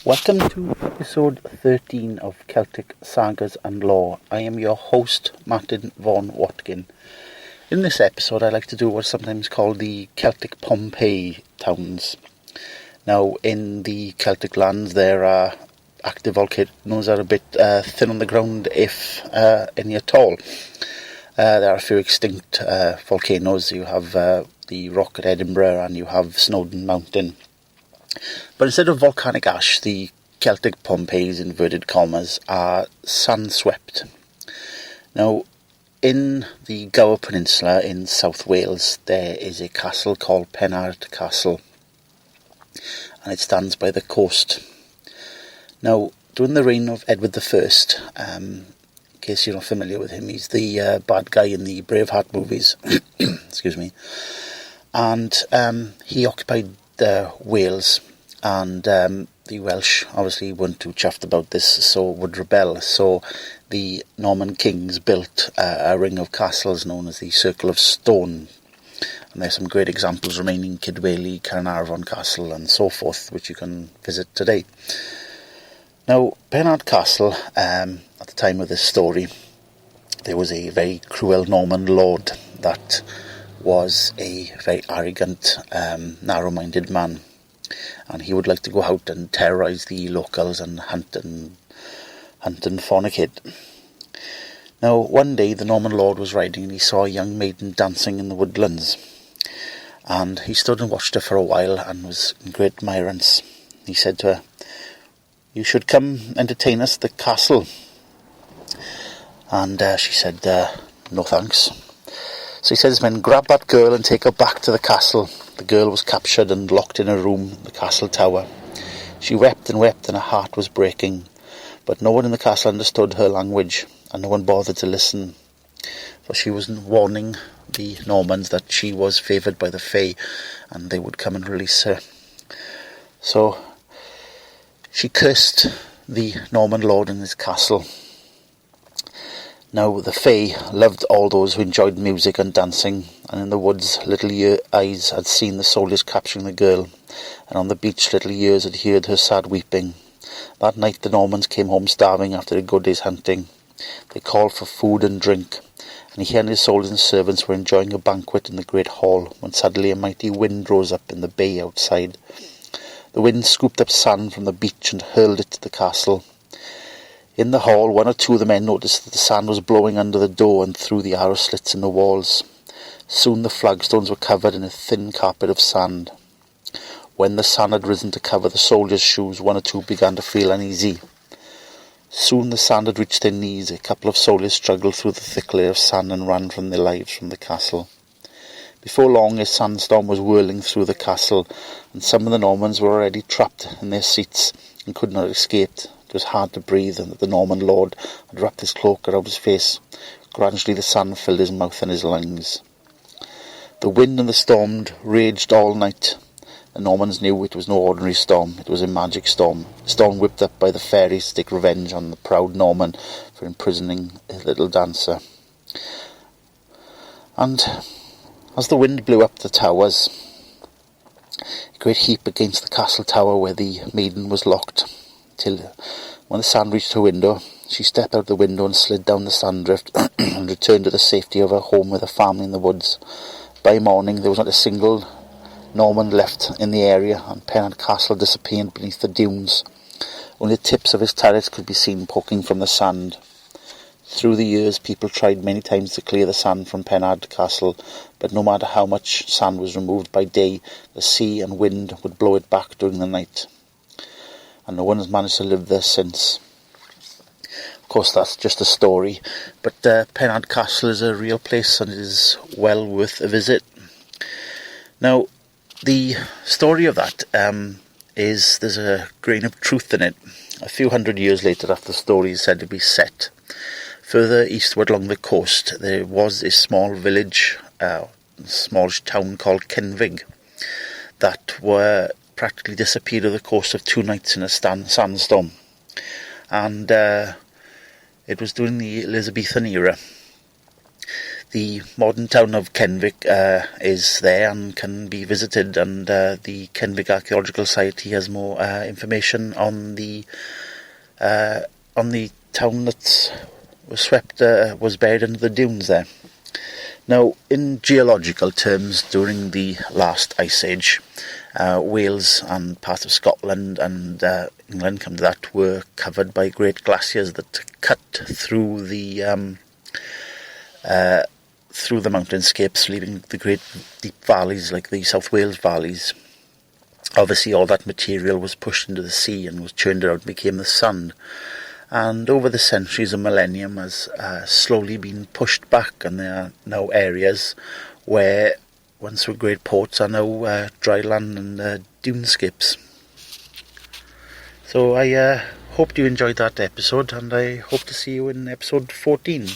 Welcome to episode 13 of Celtic Sagas and Lore. I am your host, Martin Vaughan Watkin. In this episode, I like to do what's sometimes called the Celtic Pompeii towns. Now, in the Celtic lands, there are active volcanoes that are a bit thin on the ground, if any at all. There are a few extinct volcanoes. You have the Rock at Edinburgh and you have Snowdon Mountain. But instead of volcanic ash, the Celtic Pompeii's, inverted commas, are sun-swept. Now, in the Gower Peninsula in South Wales, there is a castle called Pennard Castle, and it stands by the coast. Now, during the reign of Edward I, in case you're not familiar with him, he's the bad guy in the Braveheart movies, excuse me, and he occupied Wales, and the Welsh obviously weren't too chuffed about this, so would rebel. So the Norman kings built a ring of castles known as the Circle of Stone, and there's some great examples remaining: Kidwelly, Carnarvon Castle and so forth, which you can visit today. Now, Pennard Castle, at the time of this story, there was a very cruel Norman lord that was a very arrogant, narrow-minded man, and he would like to go out and terrorise the locals and hunt and fornicate. Now, one day the Norman lord was riding and he saw a young maiden dancing in the woodlands, and he stood and watched her for a while and was in great admirance. He said to her, "You should come entertain us at the castle." And she said, "No thanks." So he said his men, "Grab that girl and take her back to the castle." The girl was captured and locked in a room, the castle tower. She wept and wept and her heart was breaking, but no one in the castle understood her language, and no one bothered to listen, for she was warning the Normans that she was favoured by the Fae and they would come and release her. So she cursed the Norman lord in his castle. Now, the Fae loved all those who enjoyed music and dancing, and in the woods little eyes had seen the soldiers capturing the girl, and on the beach little ears had heard her sad weeping. That night the Normans came home starving after a good day's hunting. They called for food and drink, and he and his soldiers and servants were enjoying a banquet in the great hall, when suddenly a mighty wind rose up in the bay outside. The wind scooped up sand from the beach and hurled it to the castle. In the hall, one or two of the men noticed that the sand was blowing under the door and through the arrow slits in the walls. Soon the flagstones were covered in a thin carpet of sand. When the sand had risen to cover the soldiers' shoes, one or two began to feel uneasy. Soon the sand had reached their knees. A couple of soldiers struggled through the thick layer of sand and ran from their lives from the castle. Before long, a sandstorm was whirling through the castle, and some of the Normans were already trapped in their seats and could not escape. It was hard to breathe, and the Norman lord had wrapped his cloak around his face. Gradually the sand filled his mouth and his lungs. The wind and the storm raged all night. The Normans knew it was no ordinary storm. It was a magic storm. A storm whipped up by the fairies to take revenge on the proud Norman for imprisoning his little dancer. And as the wind blew up the towers, a great heap against the castle tower where the maiden was locked, till when the sand reached her window, she stepped out the window and slid down the sand drift and returned to the safety of her home with her family in the woods. By morning there was not a single Norman left in the area, and Pennard Castle disappeared beneath the dunes. Only the tips of his turrets could be seen poking from the sand. Through the years people tried many times to clear the sand from Pennard Castle, but no matter how much sand was removed by day, the sea and wind would blow it back during the night, and no one has managed to live there since. Of course, that's just a story, but Pennard Castle is a real place and it is well worth a visit. Now, the story of that is there's a grain of truth in it. A few hundred years later, after the story is said to be set, further eastward along the coast, there was a small village, smallish town called Kenfig, that were practically disappeared over the course of 2 nights in a sandstorm. And it was during the Elizabethan era. The modern town of Kenwick is there and can be visited, and the Kenwick Archaeological Society has more information on the town that was buried under the dunes there. Now, in geological terms, during the last ice age, Wales and part of Scotland and England, come to that, were covered by great glaciers that cut through the mountainscapes, leaving the great deep valleys like the South Wales valleys. Obviously, all that material was pushed into the sea and was churned out and became the sand. And over the centuries and millennium has slowly been pushed back, and there are now areas where once were great ports are now dry land and dunescapes. So I hope you enjoyed that episode, and I hope to see you in episode 14.